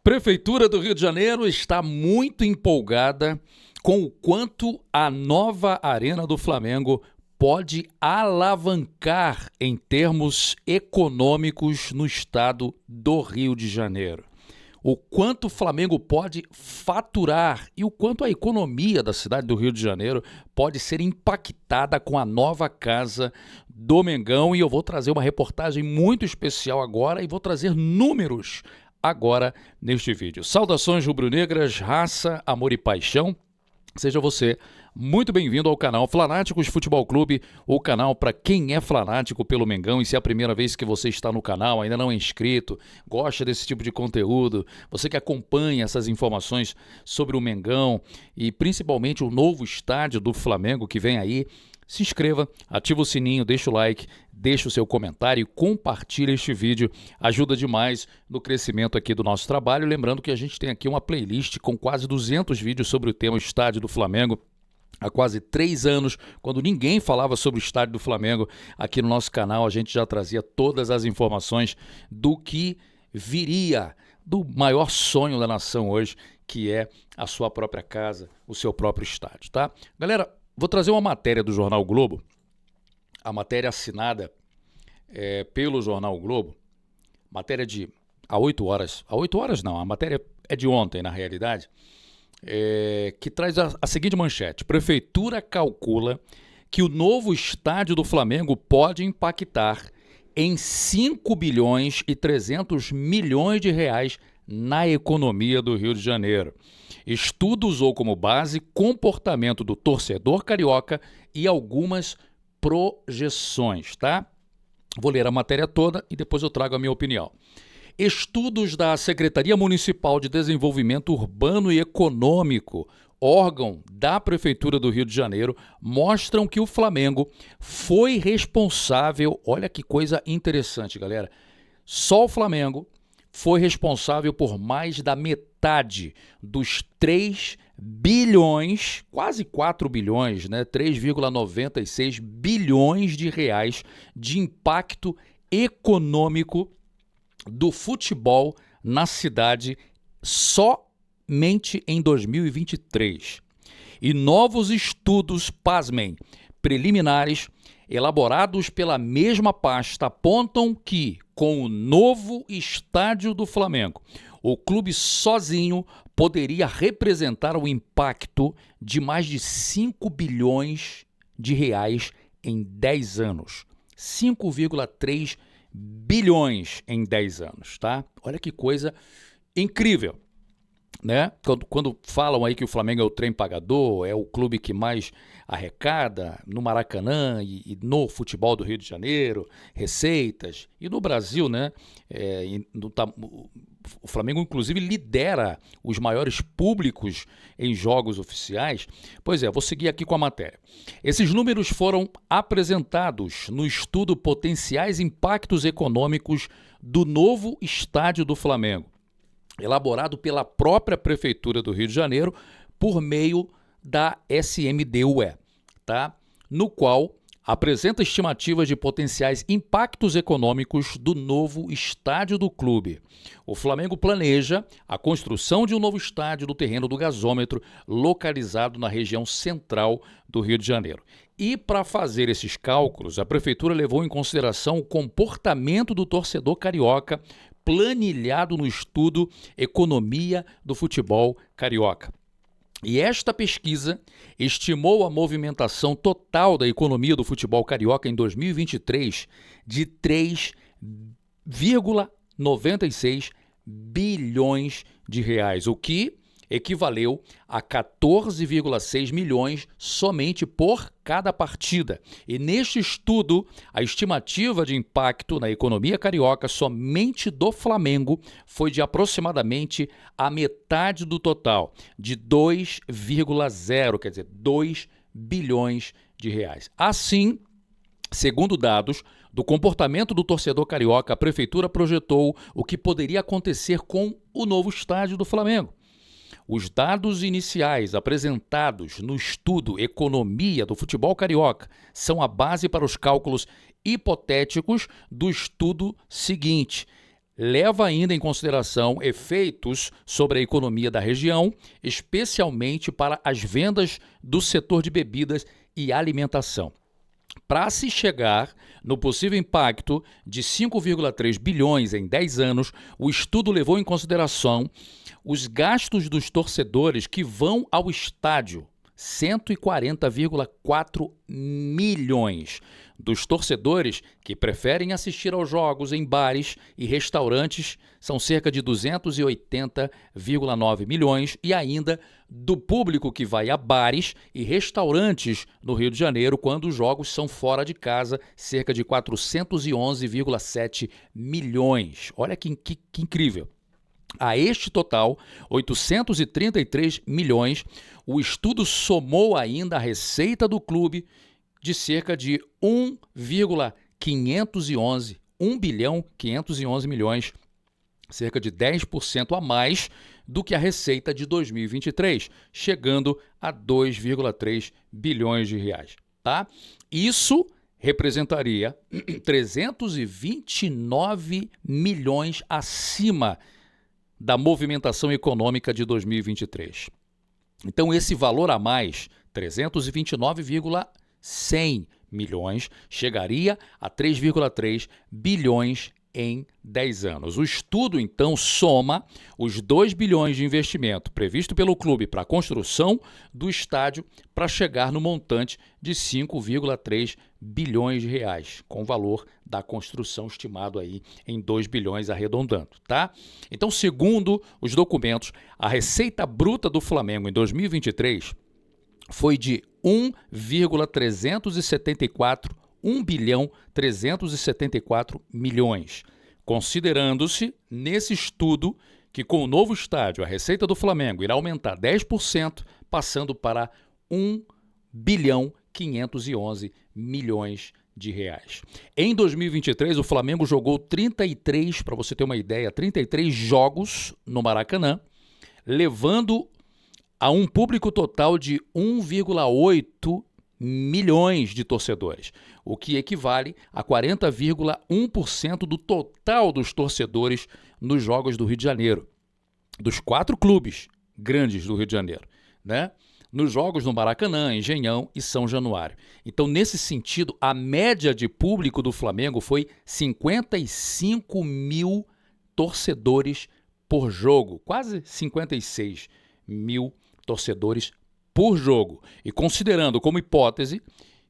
Prefeitura do Rio de Janeiro está muito empolgada com o quanto a nova Arena do Flamengo pode alavancar em termos econômicos no estado do Rio de Janeiro. O quanto o Flamengo pode faturar e o quanto a economia da cidade do Rio de Janeiro pode ser impactada com a nova casa do Mengão. E eu vou trazer uma reportagem muito especial agora e vou trazer números agora neste vídeo. Saudações rubro-negras, raça, amor e paixão. Seja você muito bem-vindo ao canal Flanáticos Futebol Clube, o canal para quem é fanático pelo Mengão. E se é a primeira vez que você está no canal, ainda não é inscrito, gosta desse tipo de conteúdo, você que acompanha essas informações sobre o Mengão e principalmente o novo estádio do Flamengo que vem aí, se inscreva, ativa o sininho, deixa o like, deixa o seu comentário e compartilha este vídeo. Ajuda demais no crescimento aqui do nosso trabalho. Lembrando que a gente tem aqui uma playlist com quase 200 vídeos sobre o tema Estádio do Flamengo. Há quase 3 anos, quando ninguém falava sobre o Estádio do Flamengo, aqui no nosso canal a gente já trazia todas as informações do que viria, do maior sonho da nação hoje, que é a sua própria casa, o seu próprio estádio, tá? Galera, vou trazer uma matéria do Jornal O Globo, a matéria assinada pelo Jornal O Globo, matéria de há 8 horas não, a matéria é de ontem na realidade, que traz a seguinte manchete: Prefeitura calcula que o novo estádio do Flamengo pode impactar em 5 bilhões e 300 milhões de reais na economia do Rio de Janeiro. Estudo usou como base comportamento do torcedor carioca e algumas projeções, tá? Vou ler a matéria toda e depois eu trago a minha opinião. Estudos da Secretaria Municipal de Desenvolvimento Urbano e Econômico, órgão da Prefeitura do Rio de Janeiro, mostram que o Flamengo foi responsável, olha que coisa interessante, galera, só o Flamengo foi responsável por mais da metade dos 3 bilhões, quase 4 bilhões, né? 3,96 bilhões de reais de impacto econômico do futebol na cidade somente em 2023. E novos estudos, pasmem, preliminares, elaborados pela mesma pasta, apontam que, com o novo estádio do Flamengo, o clube sozinho poderia representar um impacto de mais de 5 bilhões de reais em 10 anos. 5,3 bilhões em 10 anos, tá? Olha que coisa incrível, né? Quando falam aí que o Flamengo é o trem pagador, é o clube que mais arrecada no Maracanã e no futebol do Rio de Janeiro, receitas, e no Brasil, né? O Flamengo, inclusive, lidera os maiores públicos em jogos oficiais. Pois é, vou seguir aqui com a matéria. Esses números foram apresentados no estudo Potenciais Impactos Econômicos do Novo Estádio do Flamengo, elaborado pela própria Prefeitura do Rio de Janeiro por meio da SMDUE, tá? No qual apresenta estimativas de potenciais impactos econômicos do novo estádio do clube. O Flamengo planeja a construção de um novo estádio no terreno do gasômetro, localizado na região central do Rio de Janeiro. E para fazer esses cálculos, a Prefeitura levou em consideração o comportamento do torcedor carioca, planilhado no estudo Economia do Futebol Carioca. E esta pesquisa estimou a movimentação total da economia do futebol carioca em 2023 de 3,96 bilhões de reais, o que equivaleu a 14,6 milhões somente por cada partida. E neste estudo, a estimativa de impacto na economia carioca somente do Flamengo foi de aproximadamente a metade do total, de 2,0, quer dizer, 2 bilhões de reais. Assim, segundo dados do comportamento do torcedor carioca, a Prefeitura projetou o que poderia acontecer com o novo estádio do Flamengo. Os dados iniciais apresentados no estudo Economia do Futebol Carioca são a base para os cálculos hipotéticos do estudo seguinte. leva ainda em consideração efeitos sobre a economia da região, especialmente para as vendas do setor de bebidas e alimentação. Para se chegar no possível impacto de 5,3 bilhões em 10 anos, o estudo levou em consideração os gastos dos torcedores que vão ao estádio, 140,4 milhões. Dos torcedores que preferem assistir aos jogos em bares e restaurantes, são cerca de 280,9 milhões. E ainda do público que vai a bares e restaurantes no Rio de Janeiro, quando os jogos são fora de casa, cerca de 411,7 milhões. Olha que incrível. A este total, 833 milhões, o estudo somou ainda a receita do clube de cerca de 1 bilhão 511 milhões, cerca de 10% a mais do que a receita de 2023, chegando a 2,3 bilhões de reais, tá? Isso representaria 329 milhões acima da movimentação econômica de 2023. Então, esse valor a mais, 329,100 milhões, chegaria a 3,3 bilhões em 10 anos. O estudo, então, soma os 2 bilhões de investimento previsto pelo clube para a construção do estádio para chegar no montante de 5,3 bilhões de reais, com o valor da construção estimado aí em 2 bilhões arredondando, tá? Então, segundo os documentos, a receita bruta do Flamengo em 2023 foi de 1 bilhão 374 milhões, considerando-se nesse estudo que com o novo estádio a receita do Flamengo irá aumentar 10%, passando para 1 bilhão 511 milhões de reais. Em 2023, o Flamengo jogou 33, para você ter uma ideia, 33 jogos no Maracanã, levando a um público total de 1,8 milhões de torcedores, o que equivale a 40,1% do total dos torcedores nos Jogos do Rio de Janeiro, dos 4 clubes grandes do Rio de Janeiro, né? Nos jogos no Maracanã, Engenhão e São Januário. Então, nesse sentido, a média de público do Flamengo foi 55 mil torcedores por jogo, quase 56 mil torcedores por jogo. E considerando como hipótese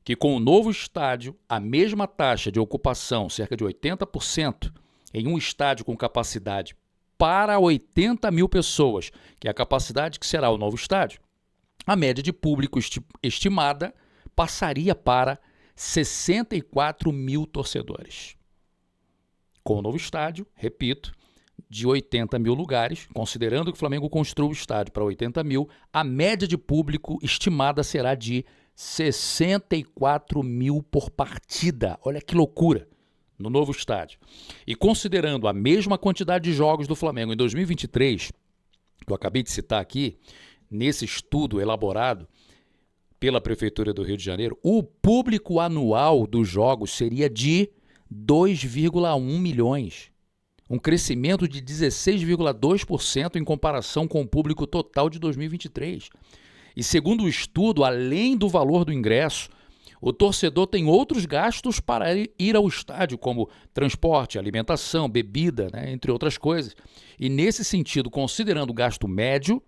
que com o novo estádio, a mesma taxa de ocupação, cerca de 80%, em um estádio com capacidade para 80 mil pessoas, que é a capacidade que será o novo estádio, a média de público estimada passaria para 64 mil torcedores. Com o novo estádio, repito, de 80 mil lugares, considerando que o Flamengo construiu o estádio para 80 mil, a média de público estimada será de 64 mil por partida. Olha que loucura! No novo estádio. E considerando a mesma quantidade de jogos do Flamengo em 2023, que eu acabei de citar aqui, nesse estudo elaborado pela Prefeitura do Rio de Janeiro, o público anual dos jogos seria de 2,1 milhões. Um crescimento de 16,2% em comparação com o público total de 2023. E segundo o estudo, além do valor do ingresso, o torcedor tem outros gastos para ir ao estádio, como transporte, alimentação, bebida, né, entre outras coisas. E nesse sentido, considerando o gasto médio,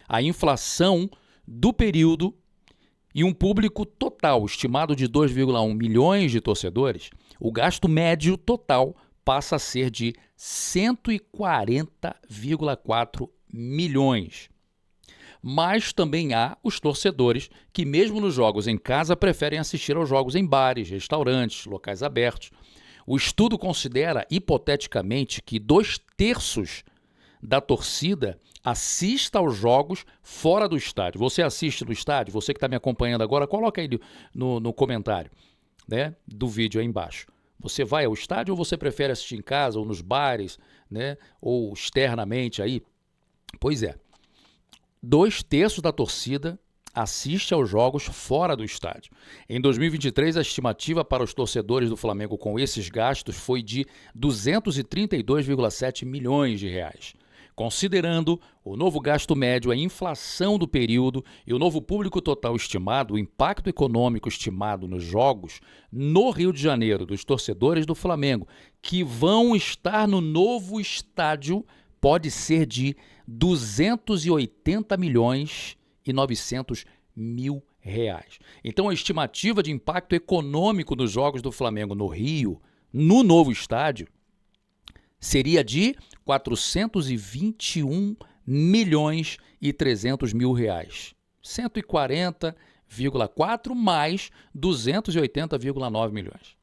a inflação do período e um público total estimado de 2,1 milhões de torcedores, o gasto médio total passa a ser de 140,4 milhões. Mas também há os torcedores que, mesmo nos jogos em casa, preferem assistir aos jogos em bares, restaurantes, locais abertos. O estudo considera, hipoteticamente, que 2/3 da torcida assista aos jogos fora do estádio. Você assiste no estádio? Você que está me acompanhando agora, coloca aí no comentário, né, do vídeo aí embaixo. Você vai ao estádio ou você prefere assistir em casa ou nos bares, né, ou externamente aí? Pois é. 2/3 da torcida assiste aos jogos fora do estádio. Em 2023, a estimativa para os torcedores do Flamengo com esses gastos foi de 232,7 milhões de reais. Considerando o novo gasto médio, a inflação do período e o novo público total estimado, o impacto econômico estimado nos jogos no Rio de Janeiro dos torcedores do Flamengo que vão estar no novo estádio pode ser de 280 milhões e 900 mil reais. Então a estimativa de impacto econômico dos jogos do Flamengo no Rio, no novo estádio, seria de 421 milhões e 300 mil reais. 140,4 mais 280,9 milhões.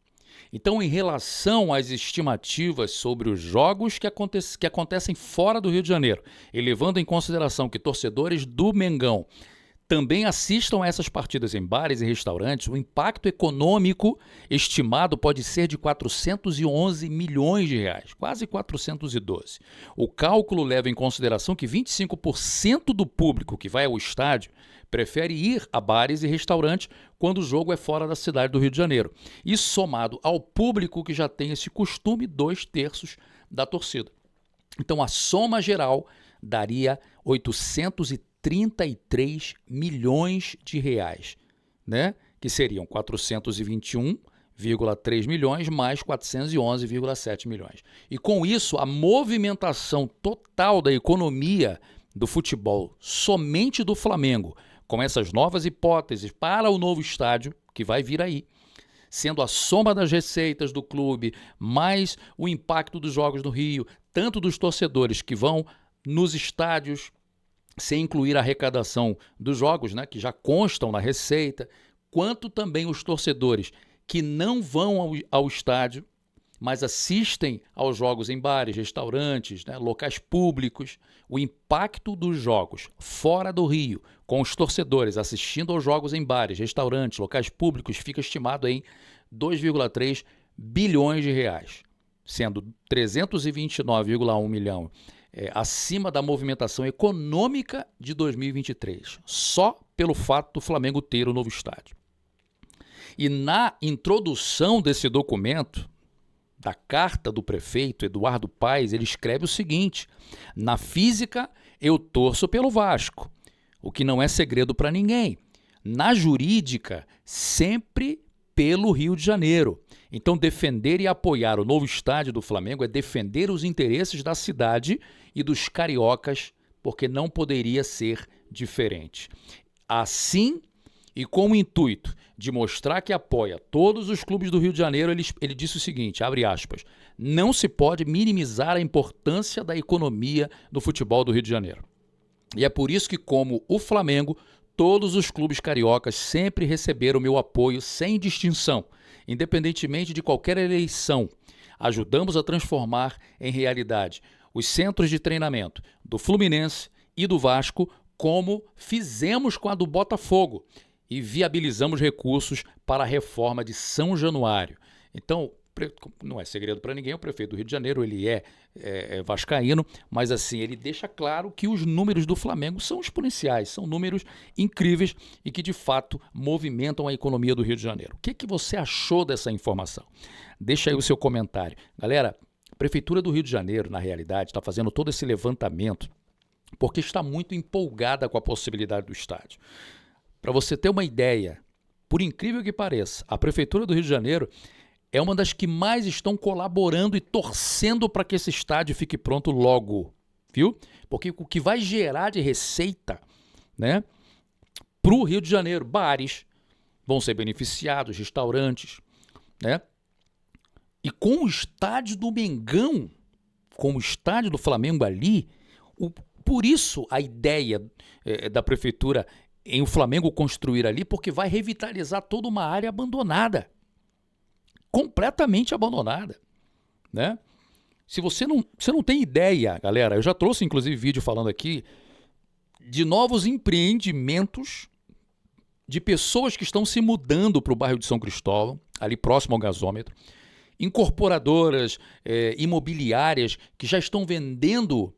Então, em relação às estimativas sobre os jogos que acontecem fora do Rio de Janeiro, e levando em consideração que torcedores do Mengão também assistam a essas partidas em bares e restaurantes, o impacto econômico estimado pode ser de 411 milhões de reais, quase 412. O cálculo leva em consideração que 25% do público que vai ao estádio prefere ir a bares e restaurantes quando o jogo é fora da cidade do Rio de Janeiro. Isso somado ao público que já tem esse costume, 2/3 da torcida. Então a soma geral daria 833 milhões de reais, né? Que seriam 421,3 milhões mais 411,7 milhões. E com isso, a movimentação total da economia do futebol, somente do Flamengo, com essas novas hipóteses para o novo estádio que vai vir aí, sendo a soma das receitas do clube, mais o impacto dos jogos no Rio, tanto dos torcedores que vão nos estádios, sem incluir a arrecadação dos jogos, né, que já constam na receita, quanto também os torcedores que não vão ao estádio, mas assistem aos jogos em bares, restaurantes, né, locais públicos. O impacto dos jogos fora do Rio, com os torcedores assistindo aos jogos em bares, restaurantes, locais públicos, fica estimado em 2,3 bilhões de reais, sendo 329,1 milhão acima da movimentação econômica de 2023, só pelo fato do Flamengo ter o novo estádio. E na introdução desse documento, da carta do prefeito Eduardo Paes, ele escreve o seguinte: na física eu torço pelo Vasco, o que não é segredo para ninguém. Na jurídica, sempre pelo Rio de Janeiro. Então, defender e apoiar o novo estádio do Flamengo é defender os interesses da cidade e dos cariocas, porque não poderia ser diferente. Assim, e com o intuito de mostrar que apoia todos os clubes do Rio de Janeiro, ele disse o seguinte, abre aspas, não se pode minimizar a importância da economia do futebol do Rio de Janeiro. E é por isso que, como o Flamengo, todos os clubes cariocas sempre receberam meu apoio sem distinção, independentemente de qualquer eleição. Ajudamos a transformar em realidade os centros de treinamento do Fluminense e do Vasco, como fizemos com a do Botafogo, e viabilizamos recursos para a reforma de São Januário. Então, não é segredo para ninguém, o prefeito do Rio de Janeiro, ele é vascaíno, mas assim, ele deixa claro que os números do Flamengo são exponenciais, são números incríveis e que de fato movimentam a economia do Rio de Janeiro. O que você achou dessa informação? Deixa aí o seu comentário. Galera, a Prefeitura do Rio de Janeiro, na realidade, está fazendo todo esse levantamento porque está muito empolgada com a possibilidade do estádio. Para você ter uma ideia, por incrível que pareça, a Prefeitura do Rio de Janeiro é uma das que mais estão colaborando e torcendo para que esse estádio fique pronto logo, viu? Porque o que vai gerar de receita, né, para o Rio de Janeiro, bares vão ser beneficiados, restaurantes, né? E com o estádio do Mengão, com o estádio do Flamengo ali, por isso a ideia da Prefeitura em o Flamengo construir ali, porque vai revitalizar toda uma área abandonada. Completamente abandonada, né? Se você não tem ideia, galera, eu já trouxe inclusive vídeo falando aqui de novos empreendimentos de pessoas que estão se mudando para o bairro de São Cristóvão, ali próximo ao gasômetro, incorporadoras imobiliárias que já estão vendendo,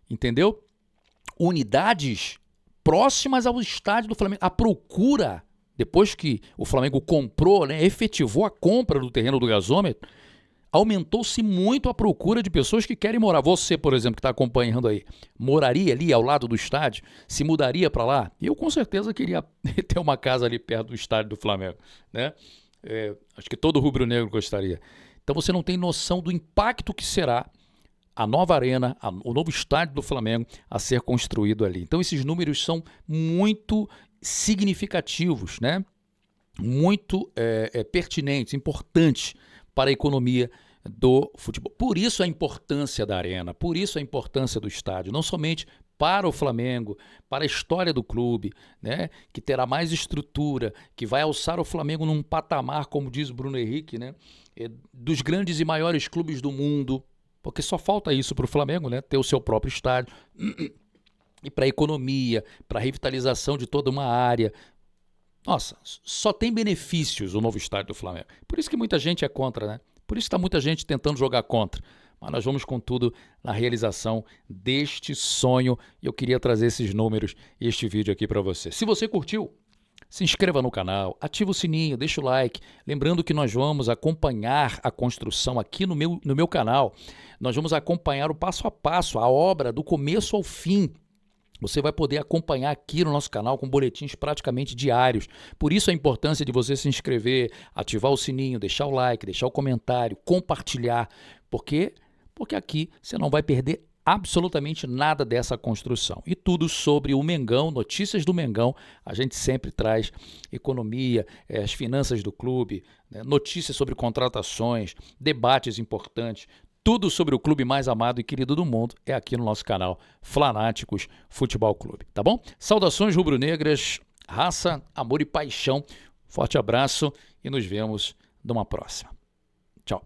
entendeu? Unidades próximas ao estádio do Flamengo. A procura, depois que o Flamengo comprou, né, efetivou a compra do terreno do gasômetro, aumentou-se muito a procura de pessoas que querem morar. Você, por exemplo, que está acompanhando aí, moraria ali ao lado do estádio? Se mudaria para lá? Eu com certeza queria ter uma casa ali perto do estádio do Flamengo, né? Acho que todo rubro-negro gostaria. Então você não tem noção do impacto que será a nova arena, o novo estádio do Flamengo a ser construído ali. Então esses números são muito significativos, né? Muito pertinentes, importantes para a economia do futebol. Por isso a importância da arena, por isso a importância do estádio, não somente para o Flamengo, para a história do clube, né, que terá mais estrutura, que vai alçar o Flamengo num patamar, como diz o Bruno Henrique, né, dos grandes e maiores clubes do mundo, porque só falta isso para o Flamengo, né, ter o seu próprio estádio, e para a economia, para a revitalização de toda uma área. Nossa, só tem benefícios o novo estádio do Flamengo. Por isso que muita gente é contra, né? Por isso que está muita gente tentando jogar contra. Mas nós vamos com tudo na realização deste sonho. E eu queria trazer esses números e este vídeo aqui para você. Se você curtiu, se inscreva no canal, ativa o sininho, deixa o like. Lembrando que nós vamos acompanhar a construção aqui no meu canal. Nós vamos acompanhar o passo a passo, a obra do começo ao fim. Você vai poder acompanhar aqui no nosso canal com boletins praticamente diários. Por isso a importância de você se inscrever, ativar o sininho, deixar o like, deixar o comentário, compartilhar. Por quê? Porque aqui você não vai perder absolutamente nada dessa construção. E tudo sobre o Mengão, notícias do Mengão. A gente sempre traz economia, as finanças do clube, né, notícias sobre contratações, debates importantes. Tudo sobre o clube mais amado e querido do mundo é aqui no nosso canal Flanáticos Futebol Clube, tá bom? Saudações rubro-negras, raça, amor e paixão. Forte abraço e nos vemos numa próxima. Tchau.